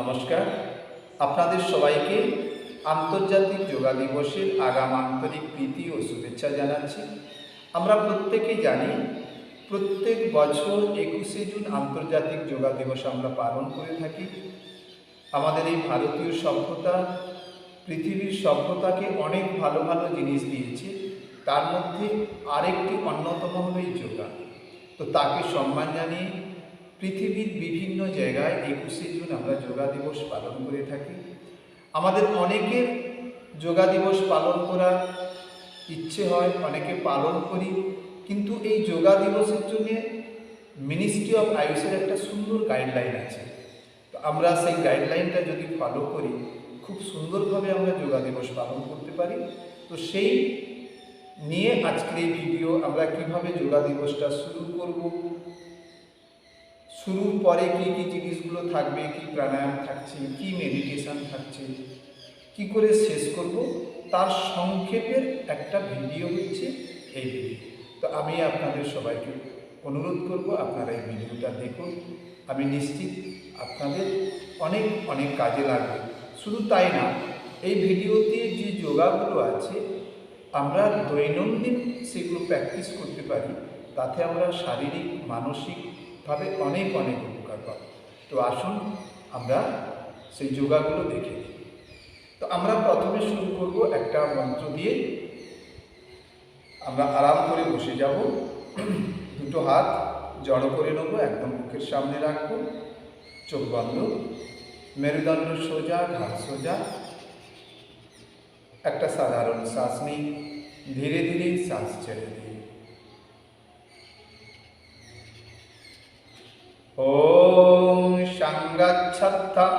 নমস্কার। আপনাদের সবাইকে আন্তর্জাতিক যোগা দিবসের আগাম আন্তরিক প্রীতি ও শুভেচ্ছা জানাচ্ছি। আমরা প্রত্যেকেই জানি প্রত্যেক বছর 21শে জুন আন্তর্জাতিক যোগা দিবস আমরা পালন করে থাকি। আমাদের এই ভারতীয় সভ্যতা পৃথিবীর সভ্যতাকে অনেক ভালো ভালো জিনিস দিয়েছে, তার মধ্যে আরেকটি অন্যতম হলো এই যোগা। তো তাকে সম্মান জানিয়ে পৃথিবীর বিভিন্ন জায়গায় 21শে জুন আমরা যোগা দিবস পালন করে থাকি। আমাদের অনেকের যোগা দিবস পালন করার ইচ্ছে হয়, অনেকে পালন করি, কিন্তু এই যোগা দিবসের জন্য মিনিস্ট্রি অফ আয়ুষের একটা সুন্দর গাইডলাইন আছে। তো আমরা সেই গাইডলাইনটা যদি ফলো করি, খুব সুন্দরভাবে আমরা যোগা দিবস পালন করতে পারি। তো সেই নিয়ে আজকের এই ভিডিও, আমরা কিভাবে যোগা দিবসটা শুরু করব, শুরুর পরে কি কি জিনিসগুলো থাকবে, কি প্রাণায়াম থাকছে, কি মেডিটেশন থাকছে, কি করে শেষ করব, তার সংক্ষেপের একটা ভিডিও হচ্ছে এই ভিডিও। তো আমি আপনাদের সবাইকে অনুরোধ করব, আপনারা এই ভিডিওটা দেখুন। আমি নিশ্চিত আপনাদের অনেক অনেক কাজে লাগবে। শুধু তাই না, এই ভিডিওতে যে যোগাগুলো আছে আমরা দৈনন্দিন সেগুলো প্র্যাকটিস করতে পারি, তাতে আমরা শারীরিক মানসিকভাবে অনেক অনেক উপকার পাব। তো আসুন আমরা সেই যোগাগুলো দেখে নিই। তো আমরা প্রথমে শুরু করব একটা মন্ত্র দিয়ে। আমরা আরাম করে বসে যাব, দুটো হাত জড়ো করে নেব, একদম মুখের সামনে রাখবো, চোখ বন্ধ, মেরুদণ্ড সোজা, ঘাড় সোজা। একটা সাধারণ শ্বাস নিই, ধীরে ধীরে শ্বাস ছেড়ে দিই। ওম সংগচ্ছত্তং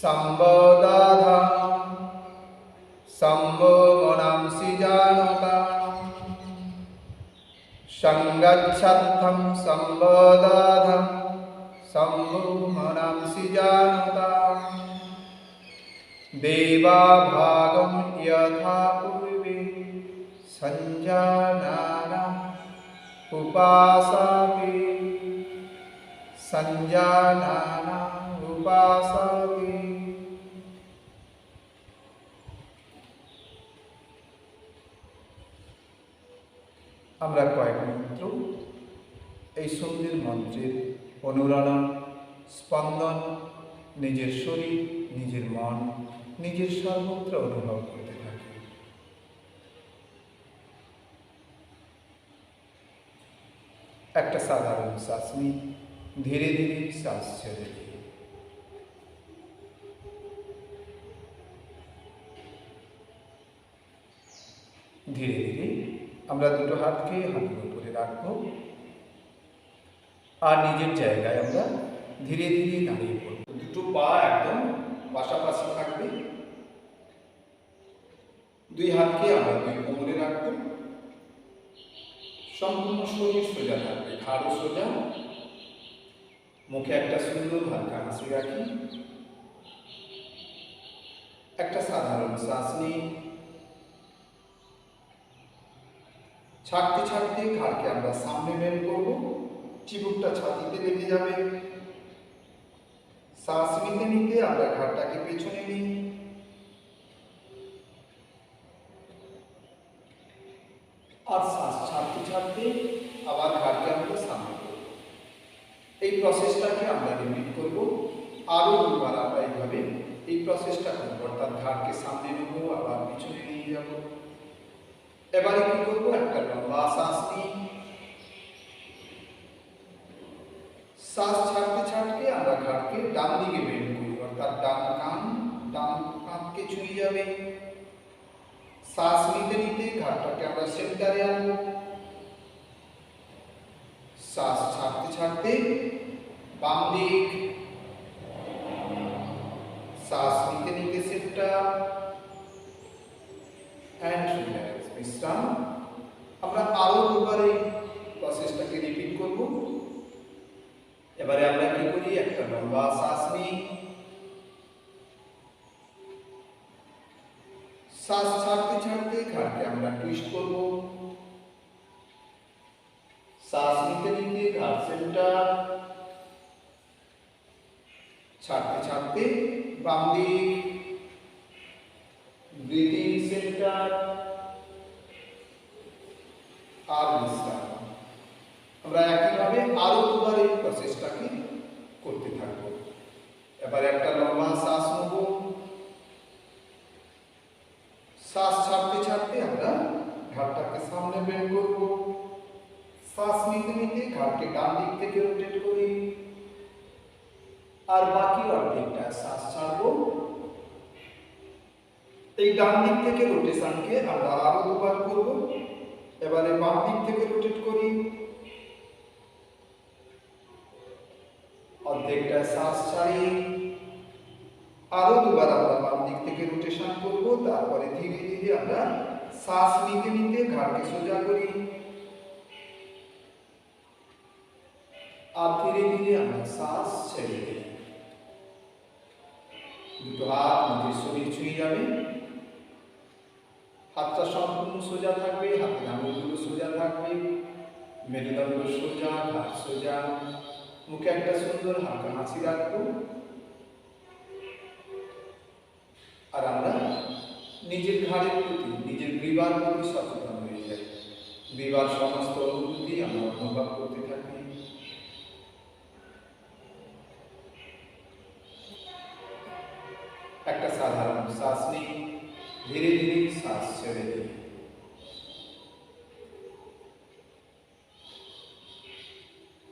সম্বোধাধাম সম্ভোমনাংসি জানতাম। সংগচ্ছত্তং সম্বোধাধাম সম্ভোমনাংসি জানতাম। দেবা ভাগম যথা পূর্বে সঞ্জানানা উপাসতে সঞ্জানানা উপাসতে। আমরা কয়েক মন্ত্র এই সুন্দর মন্ত্রের অনুরণন, স্পন্দন নিজের শরীর, নিজের মন, নিজের সর্বত্র অনুভব করতে থাকি। একটা সাধারণ শ্বাস নিই, ধীরে ধীরে শ্বাস ছেড়ে দিই। ধীরে ধীরে আমরা দুটো হাতকে হাতের উপরে রাখবো, আর নিজের জায়গায় আমরা ধীরে ধীরে দাঁড়িয়ে পড়ব। দুটো পা একদম পাশাপাশি থাকবে, দুই হাতকে আমরা দুই কোমরে রাখবো, সম্পূর্ণ শরীর সোজা থাকবে, ঘাড়ও সোজা, মুখে একটা সুন্দর হালকা হাসি রাখি। একটা সাধারণ শ্বাস নিই, ছাড়তে ছাড়তে ঘাড়কে আমরা সামনে বের করব, চিবুকটা ছাতিতে লেগে যাবে। শ্বাস নিতে নিতে আমরা ঘাড়টাকে পেছনে নিই, আর শ্বাস ছাড়তে ছাড়তে আবার ঘাড়কে আমরা সামনে করব। এই প্রসেসটাকে আমরা রিপিট করব আরো দুবার। আমরা এইভাবে এই প্রসেসটা করব, অর্থাৎ ঘাড়কে সামনে নেব, আবার পিছনে নিয়ে যাব। এবারে কি করব, একটা লম্বা শ্বাস নিই, শ্বাস ছাড়তে ছাড়তে আমরা ঘাড়কে ডান দিকে বের করি, অর্থাৎ ডান কাঁধকে ছুঁয়ে যাবে। শ্বাস নিতে নিতে ঘাড়টাকে আমরা সেন্টারে আনবো, শ্বাস ছাড়তে ছাড়তে বাম দিক, শ্বাস নিতে নিতে সেন্টার, অ্যান্ড রিল্যাক্স, বিশ্রাম। আমরা আরো দুবার এই প্রসেসটাকে রিপিট করব। এবারে আমরা কি করি, একটা লম্বা শ্বাস নিই, শ্বাস ছাড়তে ছাড়তে ঘাড়কে আমরা টুইস্ট করব, শ্বাস নিতে নিতে ঘাড় সেন্টার, ছাড়তে ছাড়তে বাম দিক, ব্রিদিং সেন্টার আর বিশ্রাম। আমরা একইভাবে আরো দুবার এই প্রসেসটাকে করতে থাকবো। এবার একটা লম্বা শ্বাস নেব, শ্বাস ছাড়তে ছাড়তে আমরা ঘাড়টাকে সামনে বেন্ড করব। শ্বাস নিতে নিতে ঘাড়কে ডান দিক থেকে রোটেট করি, আর বাকি অর্ধেকটা শ্বাস ছাড়বো। এই ডান দিক থেকে রোটেশনকে আমরা আরো দুবার করব। এবারে বাম দিক থেকে রোটেট করি, অর্ধেকটা শ্বাস ছাড়ি, আরো দুবার আমরা বাম দিক থেকে রোটেশন করব। তারপরে ধীরে ধীরে আমরা শ্বাস নিতে নিতে ঘাড়কে সোজা করি, আর ধীরে ধীরে আমরা শ্বাস ছেড়ে দিই। দুটো হাত নিজের শরীর ছুঁয়ে যাবে, হাতটা সম্পূর্ণ সোজা থাকবে, হাতের আঙুলগুলো সোজা থাকবে, মেরুদণ্ড সোজা, ঘাড় সোজা, মুখে একটা সুন্দর হালকা হাসি রাখবো। আর আমরা নিজের ঘাড়ের প্রতি, নিজের গ্রীবার প্রতি সচেতন হয়ে যাই। গ্রীবার সমস্ত অনুভূতি আমরা অনুভব করতে থাকি। একটা সাধারণ শ্বাস নিই, ধীরে ধীরে শ্বাস ছেড়ে দিই।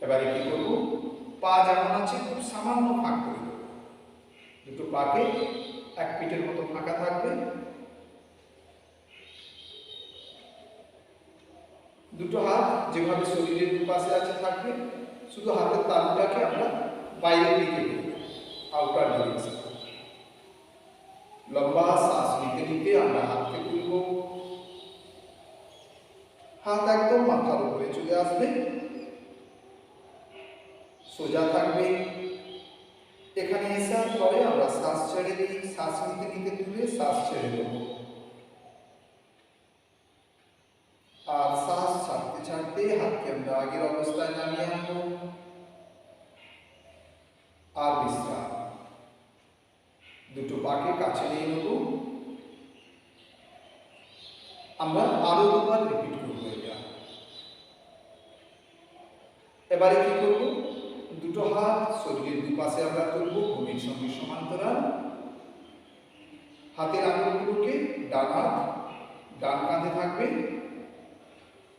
এবারে কি করবো, পা যেমন আছে খুব সামান্য ফাঁক করে দেবো। দুটো পাকে এক পিঠের মতো ফাঁকা থাকবে। দুটো হাত যেভাবে শরীরের দুপাশে আছে থাকবে, শুধু হাতের তালুটাকে আমরা বাইরের দিকে দেব, আউটার ডিরেকশন। লম্বা শ্বাস নিতে নিতে আমরা হাতকে তুলব, হাত একদম মাথার উপরে চলে আসবে, সোজা থাকবে। এখানে আসার পরে আমরা শ্বাস ছেড়ে দিই, শ্বাস নিতে নিতে তুলে শ্বাস ছেড়ে দেব, আর শ্বাস ছাড়তে ছাড়তে হাতকে আমরা আগের অবস্থায় নামিয়ে আনবো, আর বিশ্রাম। দুটো পাকে কাছে নিয়ে নেব। আমরা আরো দুবার রিপিট করবো এটা। এবারে কি করব, দুটো হাত শরীরের দুপাশে আমরা তুলব, ভূমির সঙ্গে সমান্তরাল। হাতের আঙুলগুলোকে ডান হাত ডান কাঁধে থাকবে,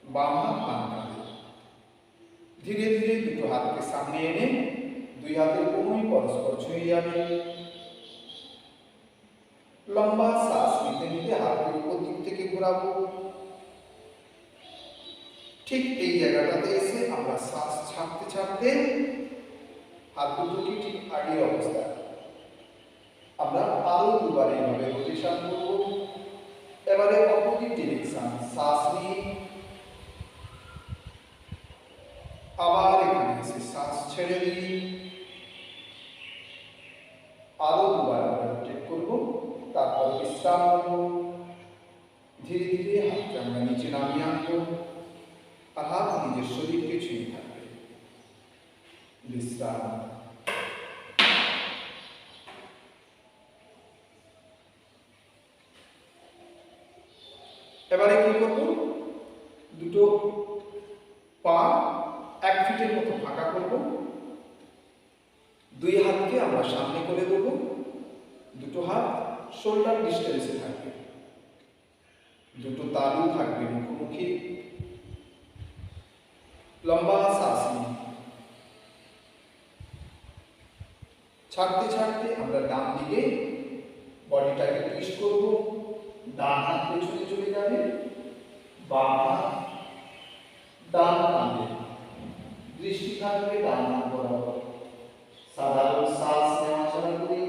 বাম হাত বাম কাঁধে। ধীরে ধীরে দুটো হাতকে সামনে এনে দুই হাতের কোনোই পরস্পর ছুঁয়ে যাবে। লম্বা শ্বাস নিতে নিতে হাতকে উপর দিক থেকে ঘোরাবো। ঠিক এই জায়গাটাতে এসে আমরা শ্বাস ছাড়তে ছাড়তে হাত দুটোকে ঠিক আগের অবস্থায় আমরা আরো দুবার এইভাবে রোটেশন করব। এবারে অপোজিট ডিরেকশন, শ্বাস নিয়ে আবার এখানে এসে শ্বাস ছেড়ে দিই, আরো দুবার আমরা রোটেট করব। তারপর বিশ্রাম নেব, ধীরে ধীরে হাতকে আমরা নিচে নামিয়ে আনবো, আর হাত নিজের শরীরকে ছুঁয়ে থাকবে। বিশ্রাম। এবারে কি করব, দুটো পা এক ফিটের মতো ফাঁকা করব। দুই হাতকে আমরা সামনে করে দেব, দুটো হাত শোল্ডার ডিস্টেন্সে থাকবে, দুটো তালু থাকবে মুখোমুখি। লম্বা শ্বাস নিই, ছাড়তে ছাড়তে আমরা ডান দিকে বডিটাকে টুইস্ট করব। ডান হাত পেছনে চলে যাবে, বাম হাত ডান কাঁধে, দৃষ্টি থাকবে ডান হাত বরাবর। সাধারণ শ্বাস নেওয়া ছাড়া করি।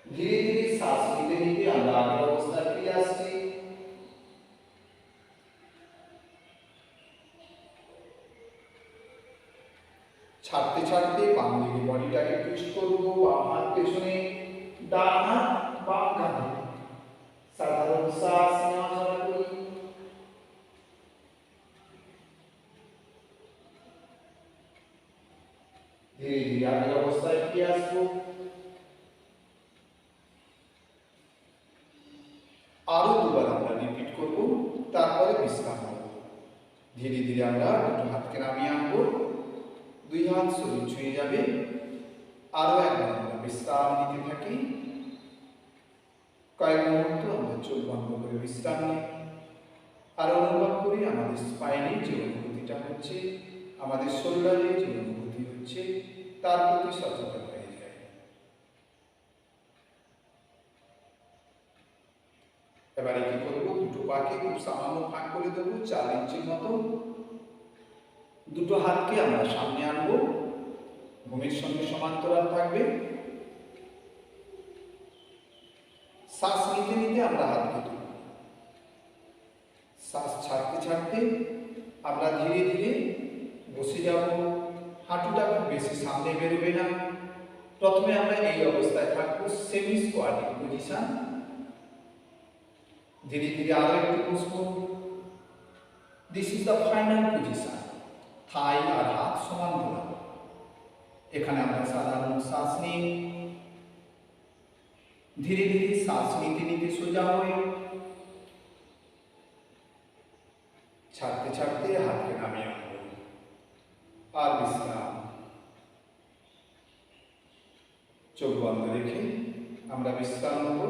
ধীরে ধীরে শ্বাস নিতে নিতে আমরা আগের অবস্থায় ফিরে আসছি। ছাড়তে ছাড়তে বাম দিকে বডিটাকে টুইস্ট করবো, বাম হাত পেছনে, ডান হাত বাম কাঁধে। সাধারণ শ্বাস নেওয়া ছাড়া করি। ধীরে ধীরে আগের অবস্থায় ফিরে আসবো। আরো দুবার আমরা রিপিট করব, তারপরে বিশ্রাম নেব। ধীরে ধীরে আমরা দুটো হাতকে নামিয়ে আনবো, দুই হাত শরীর ছুঁয়ে যাবে। আরো একবার আমরা বিশ্রাম নিতে থাকি। কয়েক মুহূর্ত আমরা চোখ বন্ধ করে বিশ্রাম নিই আর অনুভব করি আমাদের স্পাইনে যে অনুভূতিটা হচ্ছে, আমাদের শোল্ডারে যে অনুভূতি হচ্ছে, তার প্রতি সচেতন হয়ে যায়। এবারে কি করবো, দুটো পাকে খুব সামান্য ফাঁক করে দেবো, 4 ইঞ্চির মতো। দুটো হাতকে আমরা সামনে আনবো, ভূমির সঙ্গে সমান্তরাল থাকবে। শ্বাস নিতে নিতে আমরা হাতকে তুলব, শ্বাস ছাড়তে ছাড়তে আমরা ধীরে ধীরে বসে যাব। হাঁটুটা খুব বেশি সামনে বেরোবে না। প্রথমে আমরা এই অবস্থায় থাকবো, সেমি স্কোয়াটিং পজিশন। ধীরে ধীরে আরো একটু বসবো। This is the final position. Thigh আর হাত সমান ধরা। এখানে আমরা সাধারণ শ্বাস নিই। ধীরে ধীরে শ্বাস নিতে নিতে সোজা হয়ে, ছাড়তে ছাড়তে হাতকে নামিয়ে আনবো আর বিশ্রাম। চোখ বন্ধ রেখে আমরা বিশ্রাম নেব।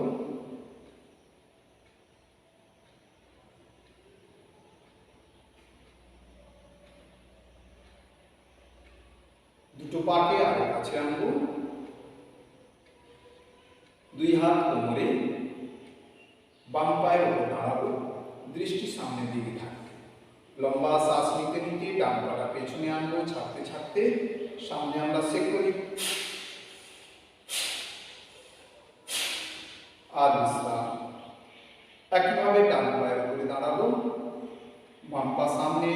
দুটো পাকে আরো কাছে আনবো, দুই হাত কোমরে, বাম পায়ের উপর দাঁড়াবো, দৃষ্টি সামনের দিকে থাকবে। লম্বা শ্বাস নিতে নিতে ডান পাটা পেছনে আনবো, ছাড়তে ছাড়তে সামনে আমরা শেক করি আর বিশ্রাম। একইভাবে ডান পায়ের উপরে দাঁড়াবো, বাম পা সামনে,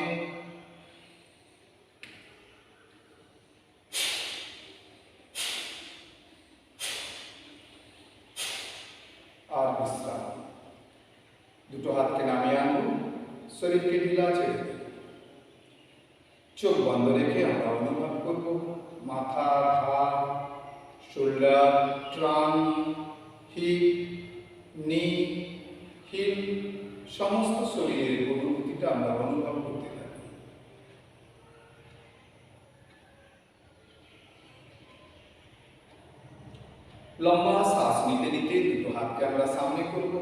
আর বিশ্রাম। দুটো হাতকে নামিয়ে আনবো, শরীরকে ঢিলা ছেড়ে দেব। চোখ বন্ধ রেখে আমরা অনুভব করব মাথা, ঘাড়, শোল্ডার, ট্রাঙ্ক, হিপ, নি, হিল, সমস্ত শরীরের অনুভূতিটা আমরা অনুভব করতে থাকি। লম্বা শ্বাস নিতে নিতে দুটো হাতকে আমরা সামনে করব,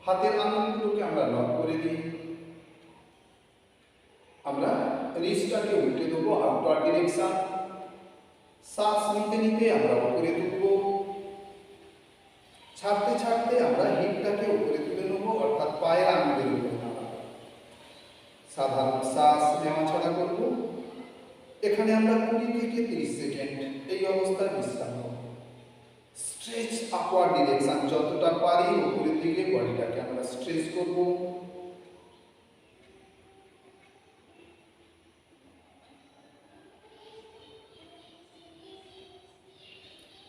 হাতের আঙুলগুলোকে আমরা লক করে দিই। আমরা রিস্টটাকে উল্টে দেবো আউটওয়ার্ড ডিরেকশন। শ্বাস নিতে নিতে আমরা উপরে তুলব, ছাড়তে ছাড়তে আমরা হিপটাকে উপরে তুলে নেব, অর্থাৎ পায়ের আঙুলের উপরে নামাবো। সাধারণ শ্বাস নেওয়া ছাড়া করব। এখানে আমরা 20 থেকে 30 সেকেন্ড এই অবস্থায় বিশ্রাম নেব। স্ট্রেচ আপওয়ার্ড ডিরেকশন, যতটা পারি উপরের দিকে বডিটাকে আমরা স্ট্রেচ করব।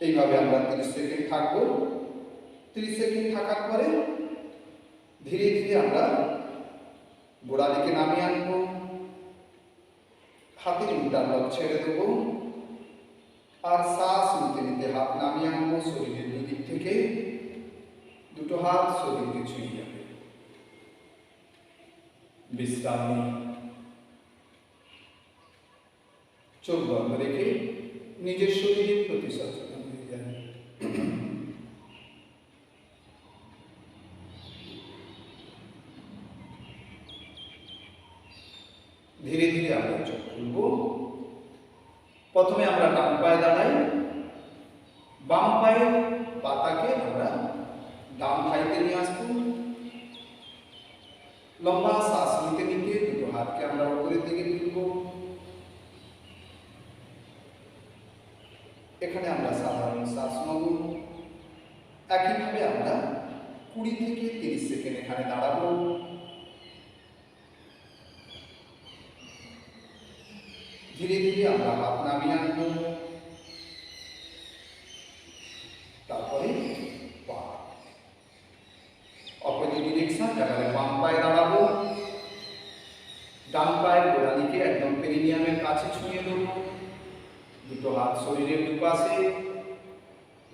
এইভাবে আমরা 30 সেকেন্ড থাকবো। 30 সেকেন্ড থাকার পরে ধীরে ধীরে আমরা গোড়া দিকে নামিয়ে আনবো, হাতের ইন্টারলক ছেড়ে দেবো আর শ্বাস নিতে নিতে হাত নামিয়ে আনবো শরীরের দুদিক থেকে। দুটো হাত শরীরকে ছুঁয়ে যাবে। বিশ্রাম নিই। চোখ বন্ধ রেখে নিজের শরীরের প্রতি সচেতন হয়ে যান। ধীরে ধীরে আমরা চোখ খুলব। প্রথমে আমরা ডান পায়ে দাঁড়াই, বাম পায়ের পাতাকে আমরা ডান থাইতে নিয়ে আসবো। লম্বা শ্বাস নিতে নিতে দুটো হাতকে আমরা উপরের দিকে তুলব। এখানে আমরা সাধারণ শ্বাস নেব। একইভাবে আমরা 20 থেকে 30 সেকেন্ড এখানে দাঁড়াবো। ধীরে ধীরে আমরা হাত নামিয়ে আনবো, তারপরে পা অপোজিট ডিরেকশন। এবারে বাম পায়ে দাঁড়াবো, ডান পায়ের গোড়া দিকে একদম পেরিনিয়ামের কাছে ছুঁয়ে দেবো। দুটো হাত শরীরের দুপাশে,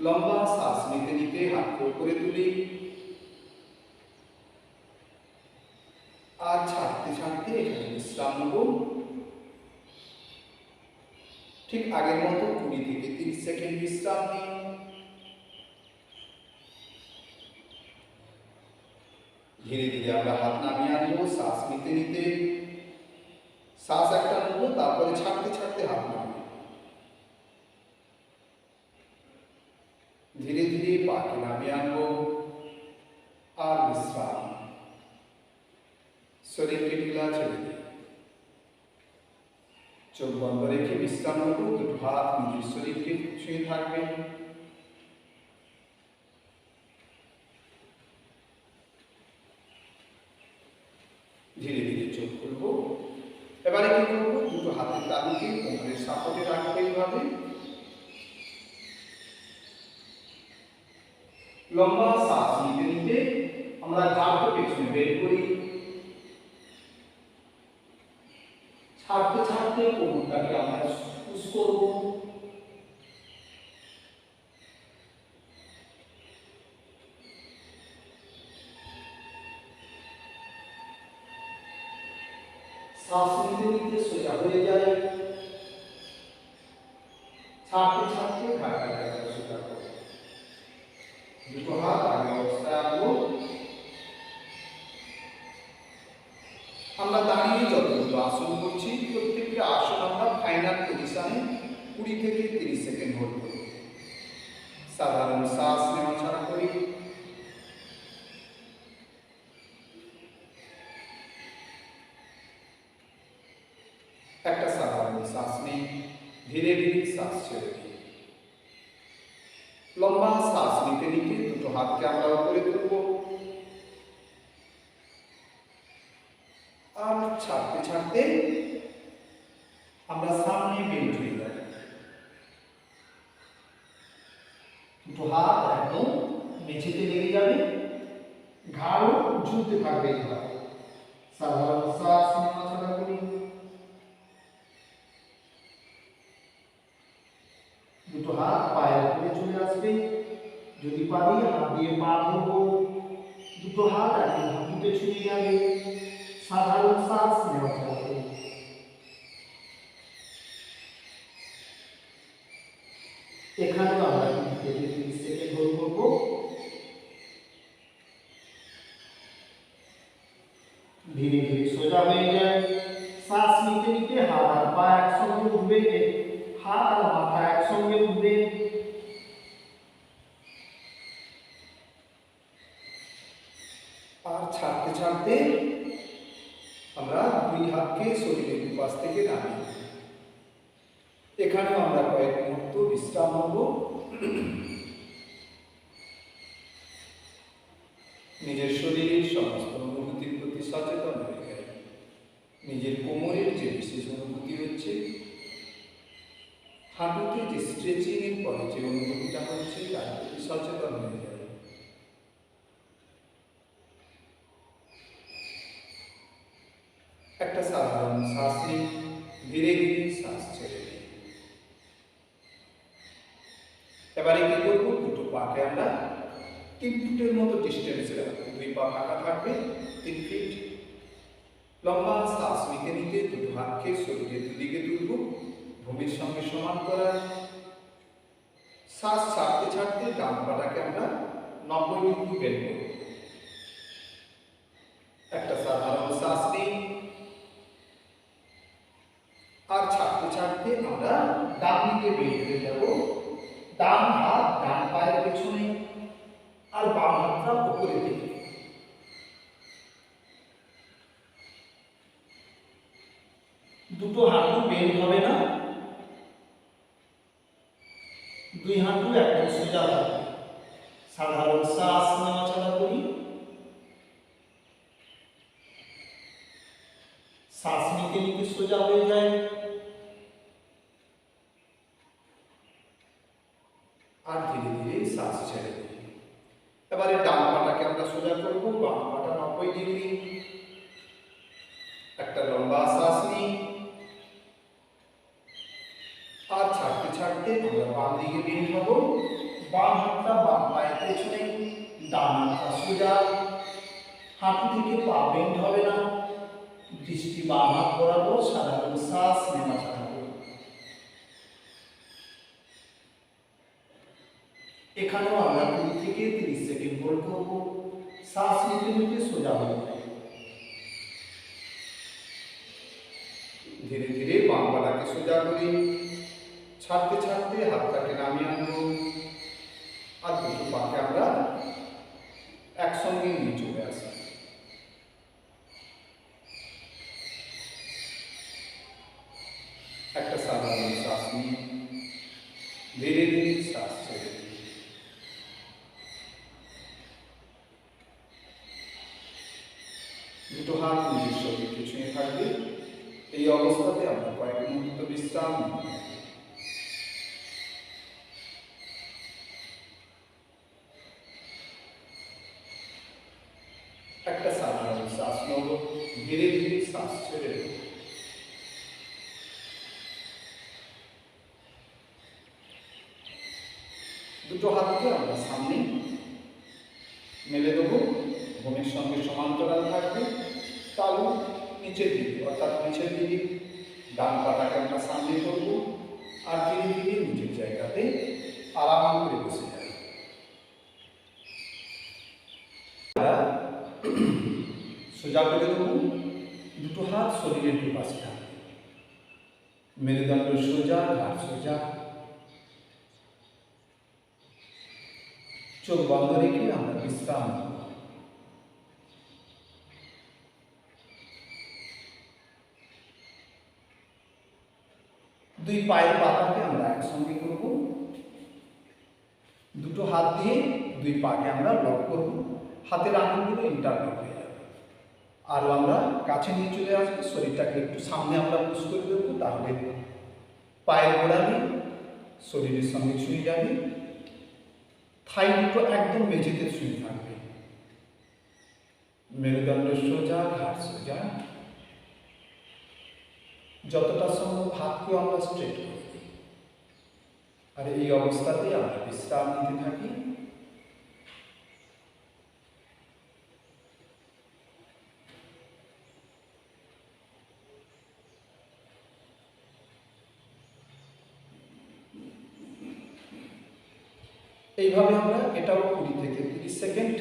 লম্বা শ্বাস নিতে নিতে হাতকে উপরে তুলি আর ছাড়তে ছাড়তে এখানে বিশ্রাম নেব। ঠিক আগের মতো 20 থেকে 30 সেকেন্ড বিশ্রাম নিন। ধীরে ধীরে আমরা হাত নামিয়ে আনবো শ্বাস নিতে নিতে। শ্বাস একটা নেবো, তারপরে ছাড়তে ছাড়তে হাত নামাবো। ধীরে ধীরে পাকে নামিয়ে আনবো আর বিশ্রাম। শরীরকে ঢিলা ছেড়ে দিই। চোখ বন্ধ রেখে বিশ্রাম নেব। দুটো হাত নিজের শরীরকে ছুঁয়ে থাকবে। ধীরে ধীরে চোখ খুলব। এবারে কি করব, দুটো হাতের তালুকে কোমরের সাপোর্টে রাখবো এইভাবে। লম্বা শ্বাস নিতে নিতে আমরা ঘাড়কে পেছনে বের করি। ছাড়তে ছাড়তে কোমরটাকে আমরা পুশ করব। শ্বাস নিতে নিতে সোজা হয়ে যায়। ছাড়তে ছাড়তে ঘাড়টাকে সোজা করব। দুটো হাত আগে অবস্থায় আনবো। আমরা দাঁড়িয়ে যতগুলো আসন করছি, প্রত্যেকটা আসন আমরা ফাইনাল পজিশনে 20 থেকে 30 সেকেন্ড হোল্ড করব। সাধারণ শ্বাস নেওয়া ছাড়া করি। একটা সাধারণ শ্বাস নিই, ধীরে ধীরে শ্বাস ছেড়ে দিই। লম্বা শ্বাস নিতে নিতে দুটো হাতকে আমরা উপরে তুলব আর ছাড়তে ছাড়তে আমরা সামনে বেন্ড হয়ে যাব। দুটো হাত একদম মেঝেতে লেগে যাবে, ঘাড়ও ঝুলতে থাকবে এইভাবে। সাধারণ শ্বাস নেওয়া ছাড়া করি। দুটো হাত পায়ের উপরে চলে আসবে। যদি পারি হাত দিয়ে পা ধরবো। দুটো হাত একদম হাঁটুতে ছুঁয়ে যাবে। সাধারণ শ্বাস নেওয়া ছাড়া করি। এখানেও আমরা 20 থেকে 30 সেকেন্ড হোল্ড করবো। ধীরে ধীরে সোজা হয়ে যায়। শ্বাস নিতে নিতে হাত আর পা একসঙ্গে উঠবে, হাত আর মাথা একসঙ্গে উঠবে। আর ছাড়তে ছাড়তে আমরা দুই হাতকে শরীরের দুপাশ থেকে নামিয়ে দেব। এখানেও আমরা কয়েক মুহূর্ত বিশ্রাম নেব। নিজের শরীরের সমস্ত অনুভূতির প্রতি সচেতন হয়ে গেল। নিজের কোমরের যে বিশেষ অনুভূতি হচ্ছে, হাঁটুতে যে স্ট্রেচিং এর পরে যে অনুভূতিটা হচ্ছে তার প্রতি সচেতন হয়ে গেল। একটা সাধারণ শ্বাস নিই, ধীরে ধীরে শ্বাস ছেড়ে দিই। এবারে কি করব, দুটো পাকে আমরা 3 ফুটের মতো ডিস্টেন্সে রাখবো। দুই পা ফাঁকা থাকবে 3 ফিট। লম্বা শ্বাস নিতে নিতে দুটো হাতকে শরীরের দুদিকে তুলব, ভূমির সঙ্গে সমান করা। শ্বাস ছাড়তে ছাড়তে ডান পাটাকে আমরা 90 ডিগ্রি বের করব। একটা সাধারণ শ্বাস নিই আর ছাড়তে ছাড়তে আমরা ডান দিকে বের হয়ে যাব। ডান হাত ডান পায়ের পেছনে আর বাম হাতটা উপরে দিকে। দুটো হাঁটু বেন্ড হবে না, দুই হাঁটু একদম সোজা থাকবে। সাধারণ শ্বাস নেওয়া ছাড়া করি। শ্বাস নিতে নিতে সোজা হয়ে যায়। আর ধীরে ধীরে শ্বাস ছেড়ে দিই। এবারে ডান পাটাকে আমরা সোজা করব, বাম পাটা 90 ডিগ্রি। একটা লম্বা শ্বাস নিই আর ছাড়তে ছাড়তে বাম দিকে বেন্ড হবো, বাম হাতটা বাম পায়ের পেছনে, ডান হাতটা সোজা, হাঁটু থেকে পা বেন্ড হবে না, দৃষ্টি বাম হাত বরাবর, সাধারণ শ্বাস নেওয়া ছাড়া করব। এখানেও আমরা 2 থেকে 30 সেকেন্ড হোল্ড করব, শ্বাস নিতে নিতে সোজা হয়ে যাবে। ধীরে ধীরে বাম পাটাকে সোজা করি, ছাড়তে ছাড়তে হাতটাকে নামিয়ে আনবো, আর দুটো পাকে আমরা একসঙ্গে নিয়ে চলে আসি। একটা সাধারণ শ্বাস নিয়ে ধীরে ধীরে শ্বাস ছেড়ে দিই। দুটো হাত নিজের শরীরকে ছুঁয়ে থাকবে। এই অবস্থাতে আমরা কয়েক মুহূর্ত বিশ্রাম নিই। একটা সাধারণ শ্বাস নেব, ধীরে ধীরে শ্বাস ছেড়ে দেব। দুটো হাতকে আমরা সামনে মেলে দেবো, ভূমির সঙ্গে সমান্তরাল থাকবে, তালু নিচের দিকে অর্থাৎ নিচের দিকে। ডান পাটাকে আমরা সামনে করবো, আর ধীরে ধীরে নিচের জায়গাতে আরাম করে বসে যাবে। সোজা করে দেবো, দুটো হাত শরীরের দুপাশে থাকবে, মেরুদণ্ড সোজা, ঘাড় সোজা, চোখ বন্ধ রেখে আমরা বিশ্রাম নেব। দুই পায়ের পাতাকে আমরা একসঙ্গে করব, দুটো হাত দিয়ে দুই পাকে আমরা লক করব, হাতের আঙুলগুলো ইন্টারলক হয়ে যাবে। আরও আমরা কাছে নিয়ে চলে আসবো, শরীরটাকে একটু সামনে আমরা পুশ করে দেবো, তাহলে পায়ের গোড়ালি শরীরের সঙ্গে ছুঁয়ে যাবে, থাই দুটো একদম মেঝেতে ছুঁয়ে থাকবে, মেরুদণ্ড সোজা, ঘাড় সোজা, যতটা সম্ভব হাতকে আমরা স্ট্রেট করে দিই। আর এই অবস্থাতে আমরা বিশ্রাম নিতে থাকি। এইভাবে আমরা এটাও 20 থেকে 30 সেকেন্ড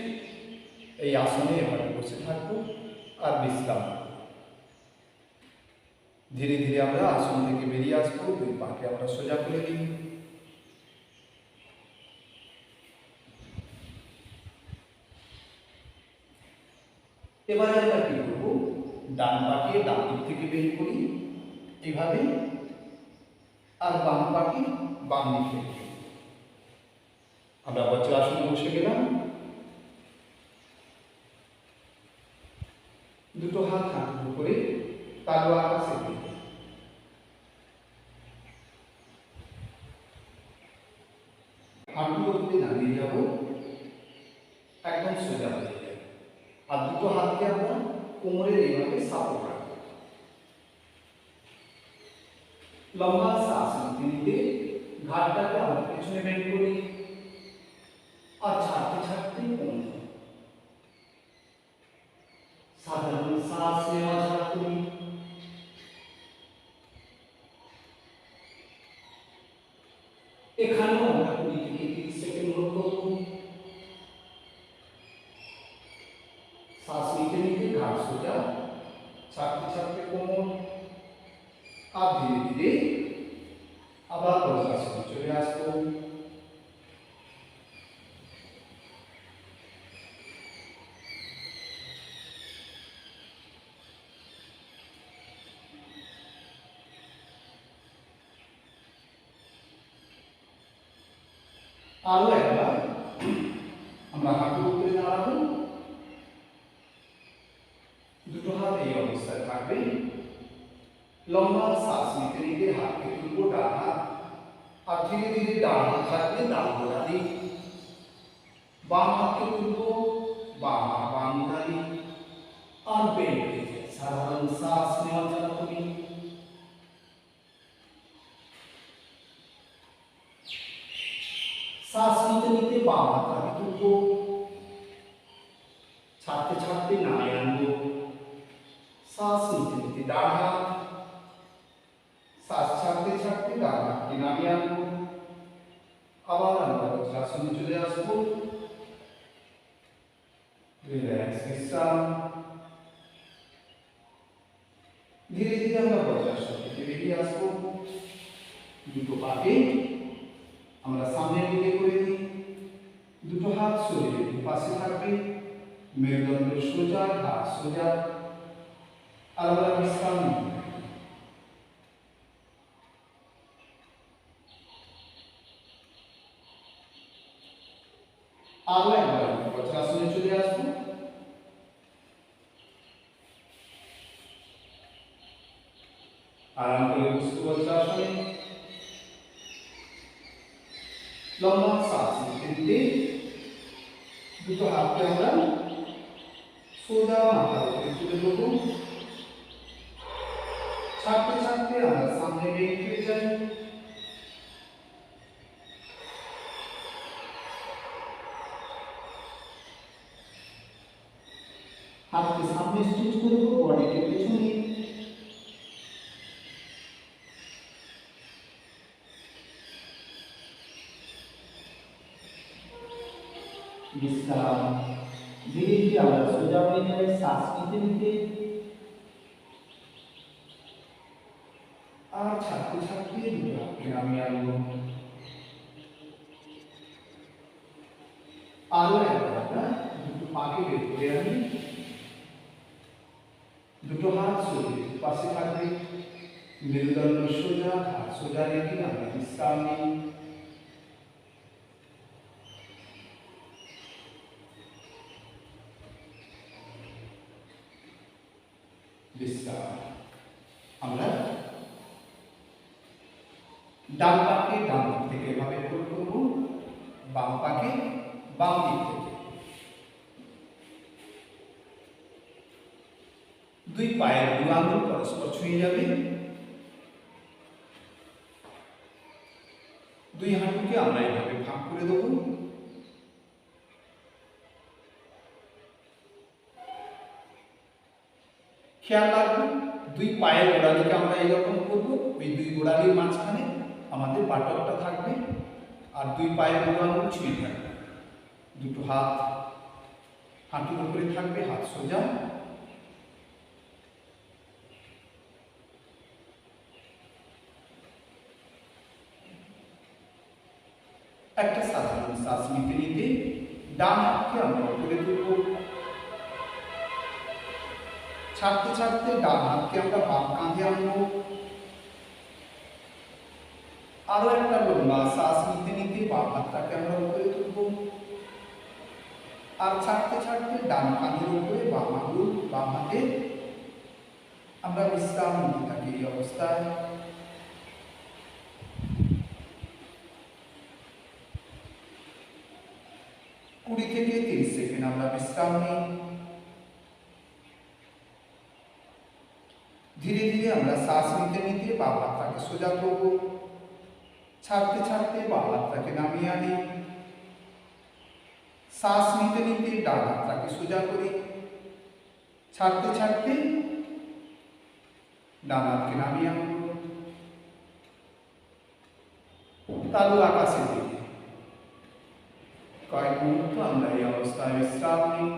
এই আসনে এভাবে বসে থাকবো আর বিশ্রাম। ধীরে ধীরে আমরা আসন থেকে বেরিয়ে আসবো, দুই পাকে আমরা সোজা করে দিই। এবারে আমরা কি করবো, ডান পাকে ডান দিক থেকে বের করি এইভাবে, আর বাম পাকে বাম দিক থেকে। আমরা বজ্রাসনে বসে গেলাম, দুটো হাত হাঁটুর উপরে, তালু আকাশে দিকে, হাঁটুর উপরে নামিয়ে যাব, একদম সোজা হয়ে যাবে। আর দুটো হাতকে আমরা কোমরের এইভাবে সাপোর্ট রাখবো। লম্বা শ্বাস নিতে নিতে ঘাড়টাকে আমরা পেছনে বেন্ড করি, আর ছাড়তে ছাড়তে কমে। সাধারণ শ্বাস নেওয়া ছাড়া করি। এখানেও আমরা 20 থেকে 30 সেকেন্ড হোল্ড করব। শ্বাস নিতে নিতে ঘাড় সোজা, ছাড়তে ছাড়তে কোমর, আর ধীরে ধীরে আবার বজ্রাসনে চলে আসবো। আরো একবার আমরা হাঁটুর উপরে দাঁড়াবো, দুটো হাত এই অবস্থায় থাকবে, লম্বা শ্বাস নিতে নিতে হাতকে তুলবো ডান হাত, আর ধীরে ধীরে ডান হাত থাকবে ডান গোড়ালি, বাম হাতকে তুলবো, বাম হাত বাম গোড়ালি, আর বেন্ড হয়ে যায়। সাধারণ শ্বাস নেওয়া চালু করি। বাম হাতটাকে তুলবো, ছাড়তে ছাড়তে নামিয়ে আনবো, শ্বাস নিতে নিতে ডান হাত, শ্বাস ছাড়তে ছাড়তে ডান হাতকে নামিয়ে আনবো, আবার আমরা বজ্রাসনে চলে আসবো, রিল্যাক্স বিশ্রাম। ধীরে ধীরে আমরা বজ্রাসন থেকে বেরিয়ে আসবো, দুটো পাকে আমরা সামনের দিকে করে দিই, দুটো হাত শরীরের পাশে থাকবে, মেরুদণ্ড সোজা, হাত সোজা, আর আমরা বিশ্রাম নিই। আরো একবার বজ্রাসনে চলে আসবো, আরাম করে বসবো বজ্রাসনে, লম্বা শ্বাস নিতে নিতে দুটো হাতকে আমরা সোজা মাথার উপরে তুলে দেবো, ছাড়তে ছাড়তে আমরা সামনে বেরিয়ে যাই, হাতকে সামনে স্ট্রেচ করব, বডিকে পেছনে, বিশ্রাম। ধীরে ধীরে আমরা সোজা হয়ে যাই, শ্বাস নিতে নিতে, আর ছাড়তে ছাড়তে নামিয়ে আনবো, আরো একবার দুটো পাকে বের করে আনি, দুটো হাত শরীরের পাশে থাকবে, মেরুদণ্ড সোজা, হাত সোজা রেখে আমরা বিশ্রাম নিই। বিশ্রাম। আমরা ডান পাকে ডান দিক থেকে এভাবে ফোল্ড করব, বাম পাকে বাম দিক থেকে। দুই পায়ের দুই আঙ্গুল পরস্পর ছুঁয়ে যাবে, দুই হাঁটুকে আমরা এভাবে ভাগ করে দেব, খেয়াল রাখবো দুই পায়ের গোড়ালিকে আমরা এইরকম করবো, ওই দুই গোড়ালির মাঝখানে আমাদের বাটকটা থাকবে, আর দুই পায়ের দুই আঙ্গুল ছুঁয়ে থাকবে, দুটো হাত হাঁটুর উপরে থাকবে, হাত সোজা, একটা সাধারণ শ্বাস নিতে নিতে ডান হাতকে আমরা উপরে তুলব, ছাড়তে ছাড়তে ডান হাতকে আমরা বাম কাঁধে আনবো, আরো একটা লম্বা শ্বাস নিতে নিতে বাম হাতটাকে আমরা উপরে তুলব, আর ছাড়তে ছাড়তে ডান কাঁধের উপরে বাম আঙুল বাম হাতে আমরা বিশ্রাম নিতে থাকি। এই অবস্থায় 20 থেকে 30 সেকেন্ড আমরা বিশ্রাম নিই। ধীরে ধীরে আমরা শ্বাস নিতে নিতে বাম হাতটাকে সোজা করব, ছাড়তে ছাড়তে বাম হাতটাকে নামিয়ে আনি, শ্বাস নিতে নিতে ডান হাতটাকে সোজা করি, ছাড়তে ছাড়তে ডান হাতকে নামিয়ে আনব, তালু আকাশের দিকে। কয়েক মুহূর্ত আমরা এই অবস্থায় বিশ্রাম নিই।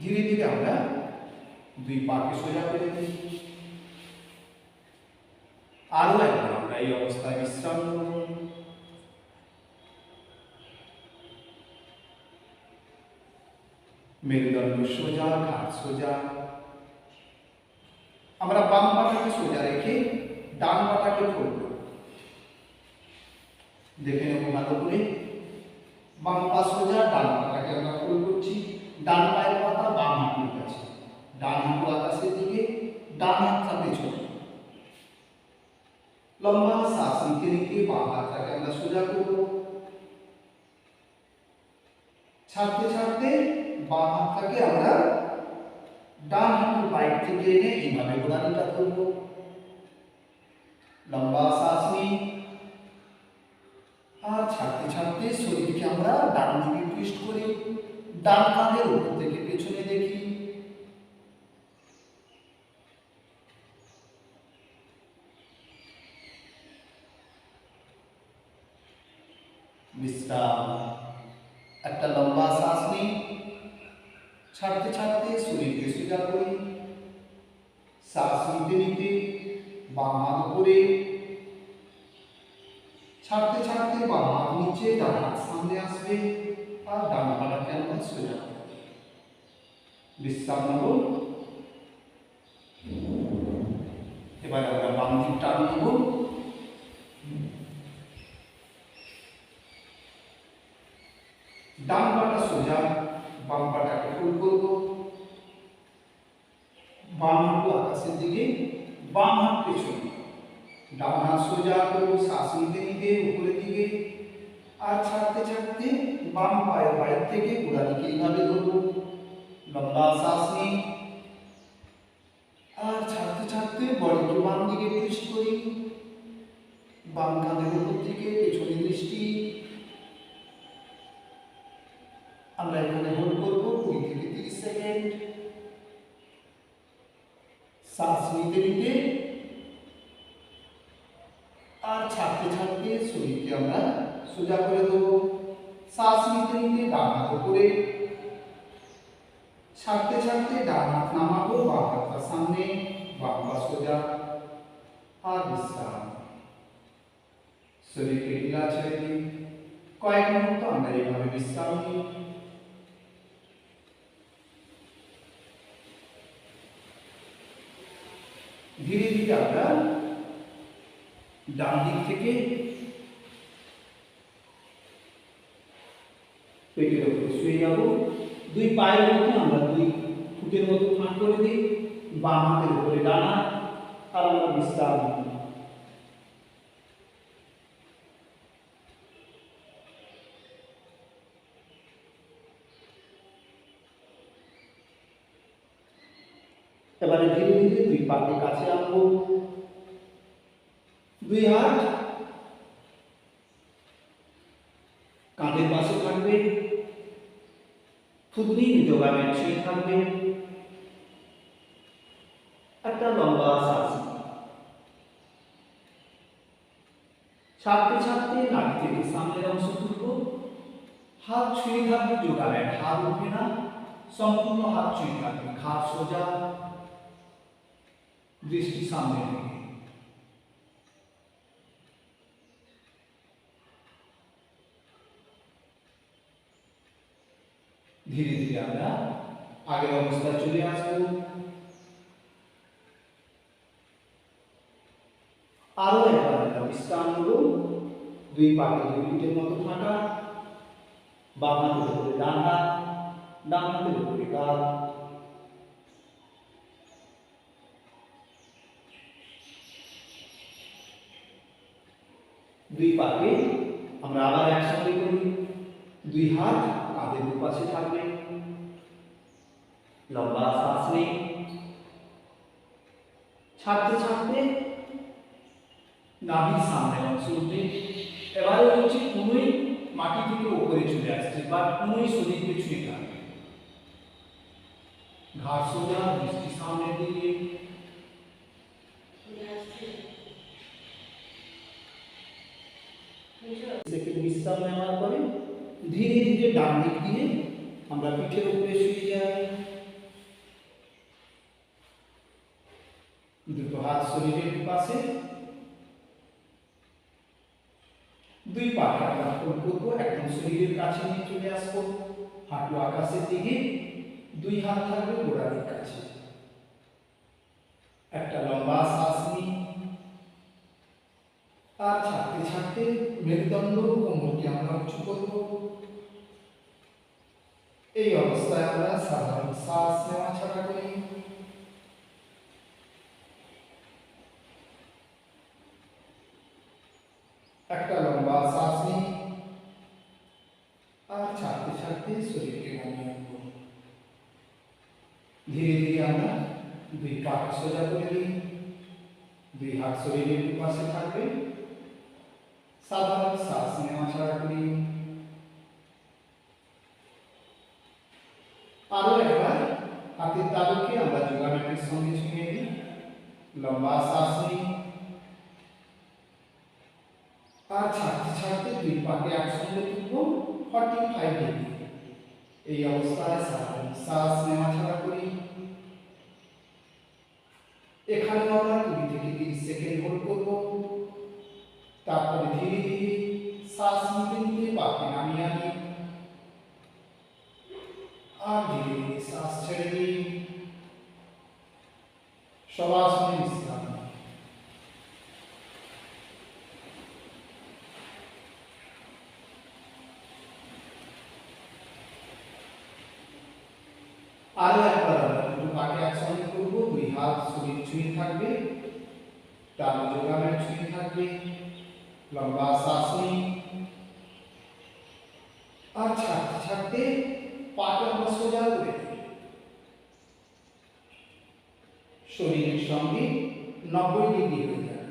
ধীরে ধীরে আমরা দুই পাকে সোজা করে দিই। আরো একবার আমরা এই অবস্থায় বিশ্রাম নেব। মেরুদণ্ড সোজা, ঘাড় সোজা। আমরা বাম পাটাকে সোজা রেখে ডান পাটাকে ফোল্ড করব। দেখে নেব ভালো করে। বাম পা সোজা, ডান পাটাকে আমরা ফোল্ড করছি। ডান পায়ের পাতা বাম হাঁটুর কাছে, ডান হাঁটু আকাশের দিকে, ডান হাতটা পেছনে। লম্বা শ্বাস নিতে নিতে বাম হাতটাকে আমরা সোজা করব, ছাড়তে ছাড়তে বাম হাতটাকে আমরা ডান হাতের বাইক থেকে এনে এইভাবে গোড়ালিটা ধরবো, লম্বা শ্বাস নিই, আর ছাড়তে ছাড়তে শরীরকে আমরা ডান দিকে টুইস্ট করি, ডান কাঁধের উপর থেকে পেছনে দেখি, বিশ্রাম। একটা লম্বা শ্বাস নিই, ছাড়তে ছাড়তে শরীরকে সোজা করি, শ্বাস নিতে নিতে বাম হাত উপরে, ছাড়তে ছাড়তে বাম হাত নিচে, ডান হাত সামনে আসবে, আর ডান পাটাকে আমরা সোজা করি। বিশ্রাম নেব। এবার আমরা বাম দিক টান নেব, ডান পাটা সোজা, বাম পাটাকে হোল্ড করব, বাম হাত আকাশের দিকে, বাম হাত পেছনে, ডান হাত সোজা করবো, শ্বাস নিতে নিতে উপরের দিকে, আর ছাড়তে ছাড়তে বাম পায়ের বাইরে থেকে গোড়ালিকে এইভাবে ধরবো, লম্বা শ্বাস নিই, আর ছাড়তে ছাড়তে বডিকে বাম দিকে টুইস্ট করি, বাম কাঁধের উপর থেকে পেছনে দৃষ্টি। আমরা এখানে হোল্ড করবো 20 থেকে 30 সেকেন্ড। শ্বাস নিতে নিতে আর ছাড়তে ছাড়তে শরীরকে আমরা সোজা করে দেবো, শ্বাস নিতে নিতে ডান হাত উপরে, ছাড়তে ছাড়তে ডান হাত নামাবো, বাম হাতটা সামনে, বাম পা সোজা, আর বিশ্রাম। শরীরকে ঢিলা ছেড়ে দিই। কয়েক মুহূর্ত আমরা এইভাবে বিশ্রাম নিই। ধীরে ধীরে আমরা ডান দিক থেকে পেটের উপরে শুয়ে যাব, দুই পায়ের মধ্যে আমরা দুই ফুটের মতো ফাঁক করে দিই, বাম হাতের উপরে ডান হাত, আর আমরা বিশ্রাম নিই। এবারে ধীরে ধীরে দুই পাকে কাছে আনবো, দুই হাত কাঁধের পাশে থাকবে, থুতনি যোগাবেন ছুঁয়ে থাকবে। একটা লম্বা শ্বাস, ছাড়তে ছাড়তে নাভি থেকে সামনের অংশ তুলব, হাত ছুঁয়ে থাকবে, যোগাবেন, হাত উঠবে না, সম্পূর্ণ হাত ছুঁয়ে থাকবে, ঘাড় সোজা, দৃষ্টি সামনে দিকে। ধীরে ধীরে আমরা আগের অবস্থায় চলে আসবো। আরো একবার আমরা বিশ্রাম নেব, দুই পাকে দুই ফুটের মতো ফাঁকা, বাম হাতের উপরে ডান হাত, ডান হাতের উপরে কাঁধ। দুই পাকে আমরা আবার একসঙ্গে করি, দুই হাত কাঁধের দুপাশে থাকবে, লম্বা শ্বাস নেই, ছাড়তে ছাড়তে নাভির সামনের অংশ উঠবে। এবারে হচ্ছে কোনোই মাটি থেকে উপরে চলে আসছে, বা কোনোই শরীরকে ছুঁয়ে থাকবে, ঘাড় সোজা, দৃষ্টি সামনের দিকে। বিশ্রাম নেওয়ার পরে ধীরে ধীরে ডান দিক দিয়ে আমরা পিঠের উপরে শুয়ে যাই, দুটো হাত শরীরের পাশে, দুই পাকে আমরা ফোল্ড করবো, একদম শরীরের কাছে নিয়ে চলে আসবো, হাঁটু আকাশের দিকে, দুই হাত থাকবে গোড়ালির কাছে। একটা লম্বা শ্বাস নিই, আর ছাড়তে ছাড়তে মেরুদণ্ড কোমরকে আমরা উঁচু করব। এই অবস্থায় আমরা সাধারণ শ্বাস নেওয়া ছাড়া করি। একটা লম্বা শ্বাস নিই, আর ছাড়তে ছাড়তে শরীরকে নামিয়ে আনবো। ধীরে ধীরে আমরা দুই পা সোজা করে দিই, দুই হাত শরীরের পাশে থাকবে, সাধারণ শ্বাস নেওয়া ছাড়া করি। আরো একবার হাতের তালুকে আমরা যোগাসনের সঙ্গে ছুঁয়ে দিই, লম্বা শ্বাস নিই, আর ছাড়তে ছাড়তে দুই পাকে একসঙ্গে তুলব 45 ডিগ্রি। এই অবস্থায় সাধারণ শ্বাস নেওয়া ছাড়া করি। এখানে আমরা 20 থেকে 30 সেকেন্ড হোল্ড করব। তারপরে ধীরে ধীরে শ্বাস নিতে নিতে পাকে নামিয়ে আনি, আর ধীরে ধীরে শ্বাস ছেড়ে দিই। শবাসনে বিশ্রাম। আরো একবার আমরা দুটো পাকে একসঙ্গে করব, দুই হাত শরীর ছুঁয়ে থাকবে, তার যোগাসন ছুঁয়ে থাকবে, লম্বা শ্বাস নিই, আর ছাড়তে ছাড়তে পাকে আমরা সোজা করে দিই। শরীরের সঙ্গে 90 ডিগ্রি হয়ে যাবে,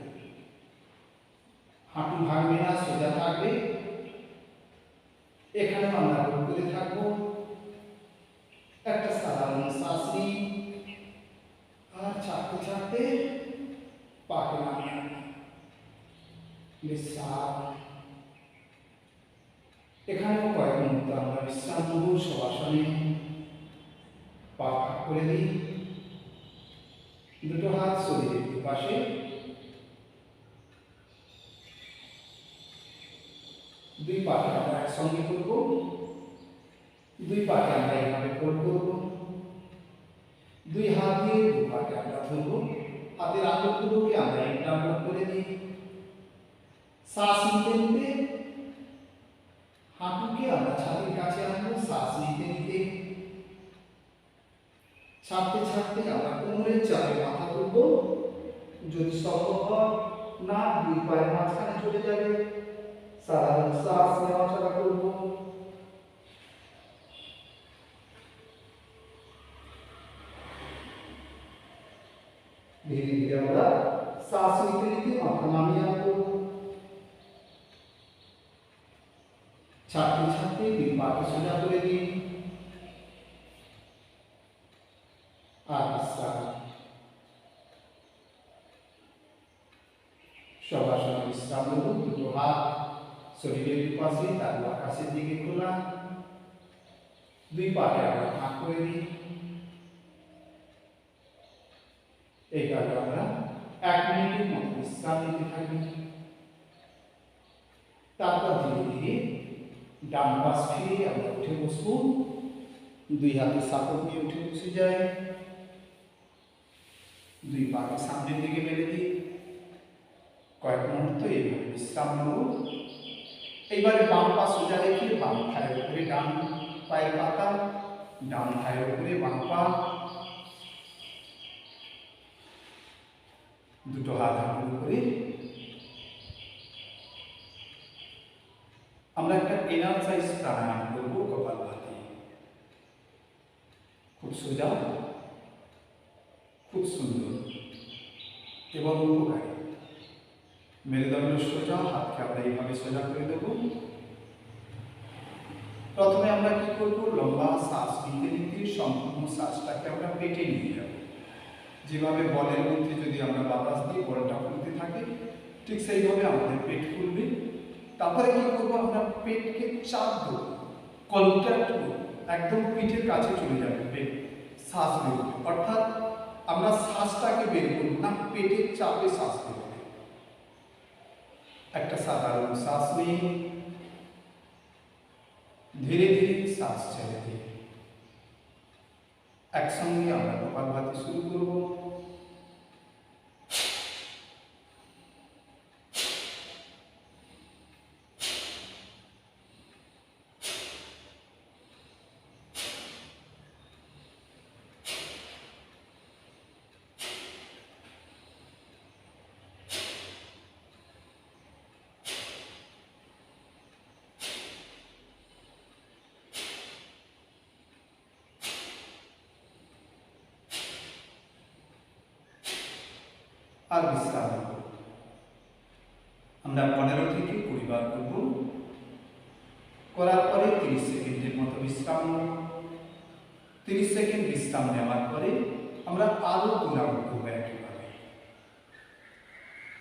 হাঁটু ভাঙবে না, সোজা থাকবে। এখানে আমরা হোল্ড করে থাকবো। একটা সাধারণ শ্বাস নিই, আর ছাড়তে ছাড়তে পাকে নামিয়ে আনি, বিশ্রাম। এখানেও কয়েক মুহূর্ত আমরা বিশ্রাম নেব। শবাসনে পা ভাগ করে দিই, দুটো হাত শরীরের পাশে, দুই পাকে আমরা একসঙ্গে করব, দুই পাকে আমরা এইভাবে ফোল্ড করব, দুই হাত দিয়ে দু পাকে আমরা ধরব, হাতের আঙুলগুলোকে আমরা ইন্টারলক করে দিই। শ্বাস নিতে নিতে হাঁটুকে আমরা ছাতির কাছে আনবো, শ্বাস নিতে নিতে ছাড়তে ছাড়তে আমরা কোমরের চাপে মাথা তুলব। যদি সম্ভব হয় না, দুই পায়ের মাঝখানে চলে যাবে, সাধারণ শ্বাস নেওয়া ছাড়া করব। ধীরে ধীরে আমরা শ্বাস নিতে নিতে মাথা নামিয়ে আনবো, ছাড়তে ছাড়তে দুই পাকে সোজা করে দিন, আর বিশ্রাম। শবাসনে বিশ্রাম নেব। দুটো হাত শরীরের পাশে, তারপর আকাশের দিকে খোলা, দুই পাকে আমরা ভাগ করে দিই। এইভাবে আমরা 1 মিনিটের মতো বিশ্রাম নিতে থাকি। তারপর ধীরে ধীরে ডান পাশ ফিরে আমরা উঠে বসবো, দুই হাতে সাপোর্ট নিয়ে উঠে বসে যাই, দুই পাকে সামনের দিকে মেলে দিই। কয়েক মুহূর্ত এইভাবে বিশ্রাম নেব। এইবারে বাম পা সোজা রেখে বাম থায়ের উপরে ডান পায়ের পাতা, ডান থায়ের উপরে বাম পা, দুটো হাত হাঁটুর উপরে। আমরা একটা এনার্জাইজ প্রাণায়াম করব কপালভাতি। খুব সোজা, খুব সুন্দর এবং উপকারী। মেরুদণ্ড সোজা, হাতকে আমরা এইভাবে সোজা করে দেব। প্রথমে আমরা কি করব, লম্বা শ্বাস নিতে নিতে সম্পূর্ণ শ্বাসটাকে আমরা পেটে নিয়ে যাব। যেভাবে বলের মধ্যে যদি আমরা বাতাস দিই বলটা ফুলতে থাকে, ঠিক সেইভাবে আমাদের পেট ফুলবে। তারপরে কি করবো, আমরা পেটকে চাপ দেবো, কন্ট্রাক্ট করবো, একদম পিঠের কাছে চলে যাবে পেট, শ্বাস বেরোবে। অর্থাৎ আমরা শ্বাসটাকে বের করবো না, পেটের চাপে শ্বাস বেরোবে। একটা সাধারণ শ্বাস নিই, ধীরে ধীরে শ্বাস ছেড়ে দিই। একসঙ্গে আমরা কপালভাতি শুরু করব। আর বিশ্রাম নেব। আমরা 15 থেকে 20 বার করব। করার পরে 30 সেকেন্ডের মতো বিশ্রাম নেব। 30 সেকেন্ড বিশ্রাম নেওয়ার পরে আমরা আরো 2 রাউন্ড করব একইভাবে।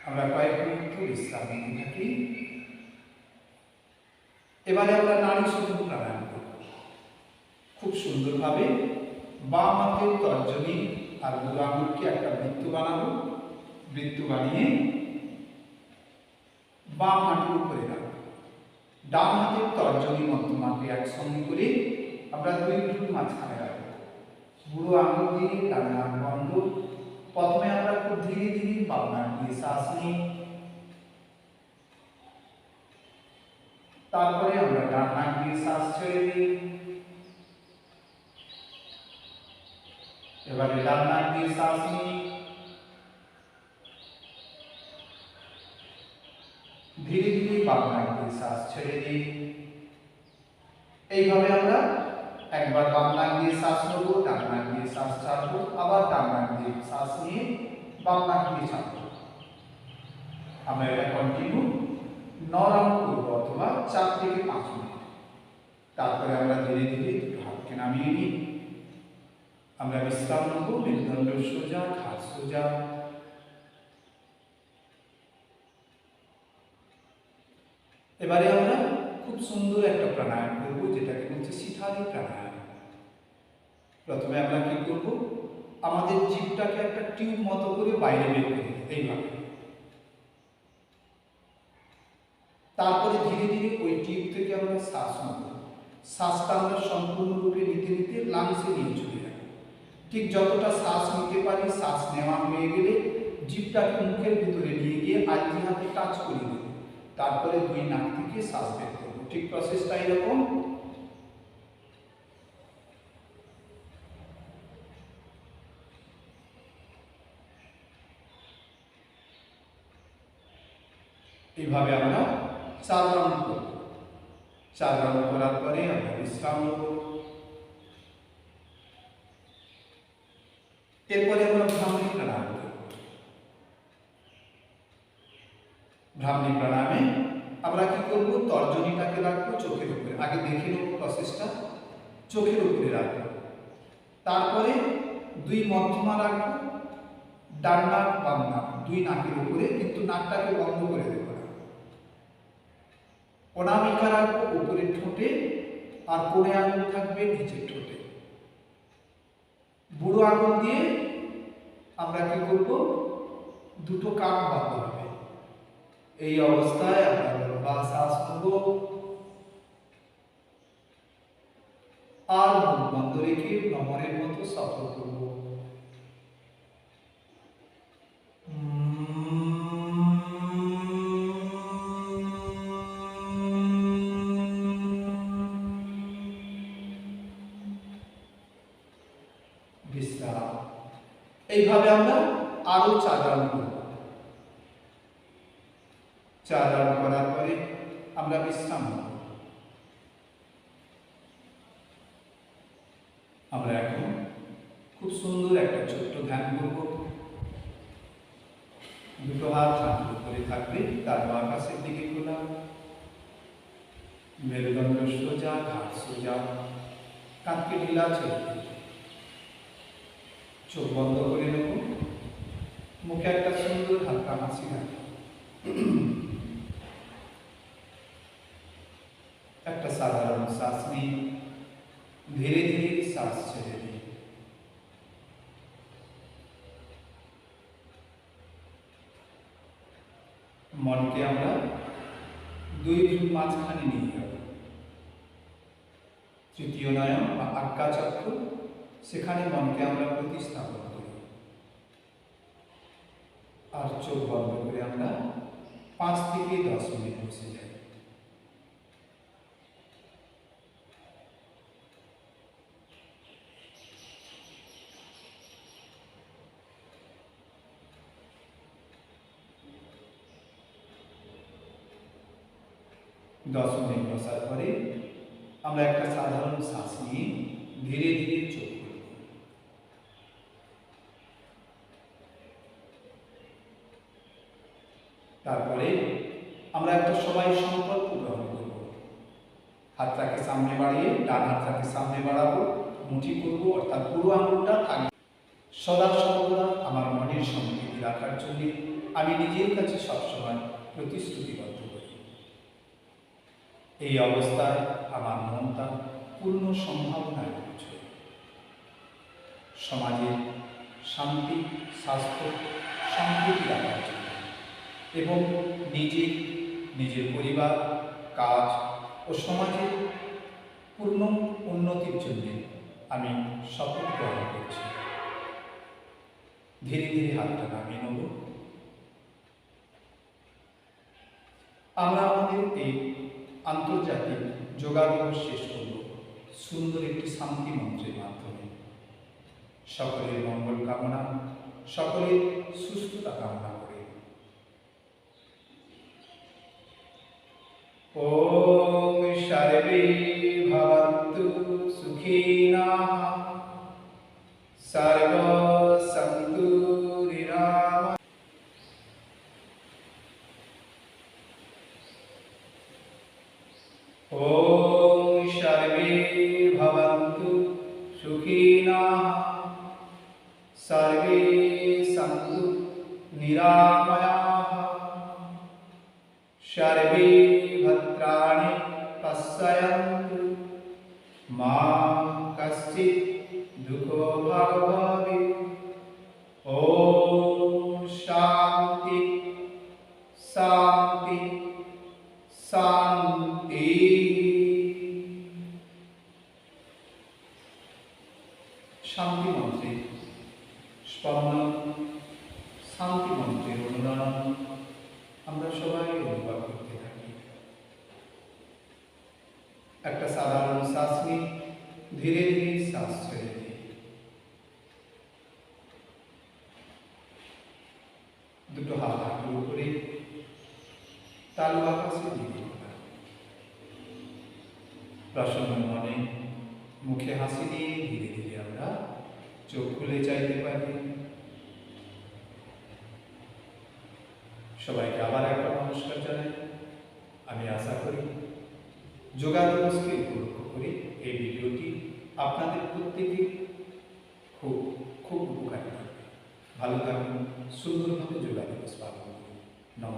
আমরা কয়েক মিনিট বিশ্রাম নিতে থাকি। এবারে আমরা নাড়ি শোধন প্রাণায়াম করব। খুব সুন্দরভাবে বাম হাতের তর্জনী আর বুড়ো আঙুলকে একটা বৃত্ত বানাবো। বৃত্ত বানিয়ে বাম হাঁটুর উপরে রাখবো। ডান হাতের তর্জনী মধ্যমাকে একসঙ্গে করে আমরা 2 ভ্রুর মাঝখানে রাখবো। বুড়ো আঙুল দিয়ে ডান নাক বন্ধ। প্রথমে আমরা খুব ধীরে ধীরে বাম নাক দিয়ে শ্বাস নিই, তারপরে আমরা ডান নাক দিয়ে শ্বাস ছেড়ে দিই। এবারে ডান নাক দিয়ে শ্বাস নিই, ধীরে ধীরে বাম নাক দিয়ে শ্বাস ছেড়ে দিই। এইভাবে আমরা একবার বাম নাক দিয়ে শ্বাস নেব, ডান নাক দিয়ে শ্বাস ছাড়বো, আবার ডান নাক দিয়ে শ্বাস নিয়ে বাম নাক দিয়ে ছাড়বো। আমরা এটা কন্টিনিউ 9 রাউন্ড করবো অথবা 4 থেকে 5 মিনিট। তারপরে আমরা ধীরে ধীরে দুটো হাতকে নামিয়ে নিই। আমরা বিশ্রাম নেব। মেরুদণ্ড সোজা, ঘাড় সোজা। এবারে আমরা খুব সুন্দর একটা প্রাণায়াম করব, যেটাকে বলছে শিঠালি প্রাণায়াম। প্রথমে আমরা কি করব, আমাদের জিভটাকে একটা টিউব মতো করে বাইরে বের করে দেব এইভাবে। তারপরে ধীরে ধীরে ওই টিউব থেকে আমরা শ্বাস নেব। শ্বাসটা আমরা সম্পূর্ণরূপে নিতে নিতে লাংসে নিয়ে চলে যাব। ঠিক যতটা শ্বাস নিতে পারি, শ্বাস নেওয়া হয়ে গেলে জিভটাকে মুখের ভিতরে নিয়ে গিয়ে আলজি হাতে টাচ করে দেব। তারপরে 2 নাক থেকে শ্বাস বের করব। ঠিক প্রসেসটা এরকম। এইভাবে আমরা 4 রাউন্ড করব। 4 রাউন্ড করার পরে আমরা বিশ্রাম নেব। এরপরে আমরা ভ্রামরী প্রাণায়াম করব। ভ্রামরী প্রাণায়ামে আমরা কি করব, তর্জনীটাকে রাখবো চোখের উপরে। আগে দেখে নেব প্রসেসটা। চোখের উপরে রাখবো, তারপরে 2 মধ্যমা রাখবো, ডান নাক বাম নাক 2 নাকের উপরে, কিন্তু নাকটাকে বন্ধ করে দেব না। অনামিকা রাখবো উপরের ঠোঁটে, আর কোণে আঙুল থাকবে নিচের ঠোঁটে। বুড়ো আঙুল দিয়ে আমরা কি করব, দুটো কান বাঁধতে হবে। এই অবস্থায় আমরা লম্বা শ্বাস নেব আর মুখ বন্ধ রেখে ভ্রমরের মতো সফর করব। বিশ্রাম। এইভাবে আমরা আরো 4 রাউন্ড করব। 4 রাউন্ড করার পরে আমরা বিশ্রাম নেব। আমরা এখন খুব সুন্দর একটা ছোট্ট ধ্যান করব। দুটো হাত হাঁটুর উপরে থাকবে, তার আকাশের দিকে খোলা। মেরুদণ্ড সোজা, ঘাড় সোজা, কাঁধকে ঢিলা ছেড়ে দেব। চোখ বন্ধ করে নেব। মুখে একটা সুন্দর হালকা হাসি রাখব। একটা সাধারণ শ্বাস নিই, ধীরে ধীরে শ্বাস ছেড়ে দিই। মনকে আমরা 2 ভ্রুর মাঝখানে নিয়ে যাব। তৃতীয় নয়ন বা আজ্ঞা চক্র, সেখানে মনকে আমরা প্রতিস্থাপন করি। আর চোখ বন্ধ করে আমরা 5 থেকে 10 মিনিট বসে যাই। दस मिनट बसार पर আমরা একটা সাধারণ শ্বাস নিয়ে ধীরে ধীরে চোখ খুলব। তারপরে আমরা একটা সবাই সংকল্প গ্রহণ করব। হাতটাকে সামনে বাড়িয়ে ডান হাতটাকে সামনে বাড়াবো, মুঠি করব, অর্থাৎ পুরো আঙুলটা থাকবে। সদা সর্বদা আমার মনের সম্প্রীতি রাখার জন্য আমি নিজের কাছে সবসময় প্রতিশ্রুতিবদ্ধ করি। এই অবস্থায় আমার মনটা পূর্ণ সম্ভাবনায় পৌঁছয়। সমাজের শান্তি, স্বাস্থ্য, সম্প্রীতি রাখার জন্য এবং নিজের পরিবার, কাজ ও সমাজের পূর্ণ উন্নতির জন্য আমি শপথ গ্রহণ করছি। ধীরে ধীরে হাতটা নামিয়ে নেব। আমরা আমাদের এই আন্তর্জাতিক যোগা দিবস শেষ করব সুন্দর একটি শান্তি মন্ত্রের মাধ্যমে। সকলের মঙ্গল কামনা, সকলের সুস্থতা কামনা করে ওম সর্বে ভবন্তু সুখিনঃ সর্ব সন্তু নিরাময়াঃ। ওম সর্বে ভবন্তু সুখিনঃ সর্বে সন্তু নিরাময়াঃ। সর্বে ভদ্রাণি পশ্যন্তু মা কশ্চিৎ দুঃখো ভবেৎ। ওম শান্তি শান্তি শান্তি। শান্তি মন্ত্রে স্পন্দন, শান্তি মন্ত্রের অনুরণন আমরা সবাই অনুভব করতে থাকি। একটা সাধারণ শ্বাস নিই, ধীরে ধীরে শ্বাস ছেড়ে দিই। দুটো হাত হাঁটুর উপরে, তালু আকাশে দিকে। প্রসন্ন মনে মুখে হাসি দিয়ে ধীরে ধীরে আমরা চোখ খুলে চাইতে পারি। সবাইকে আবার একটা নমস্কার জানাই। আমি আশা করি যোগা দিবসকে উপলক্ষ করে এই ভিডিওটি আপনাদের প্রত্যেকে খুব খুব উপকারী থাকবে। ভালো থাকুন, সুন্দরভাবে যোগা দিবস পালন করুন। নমস্কার।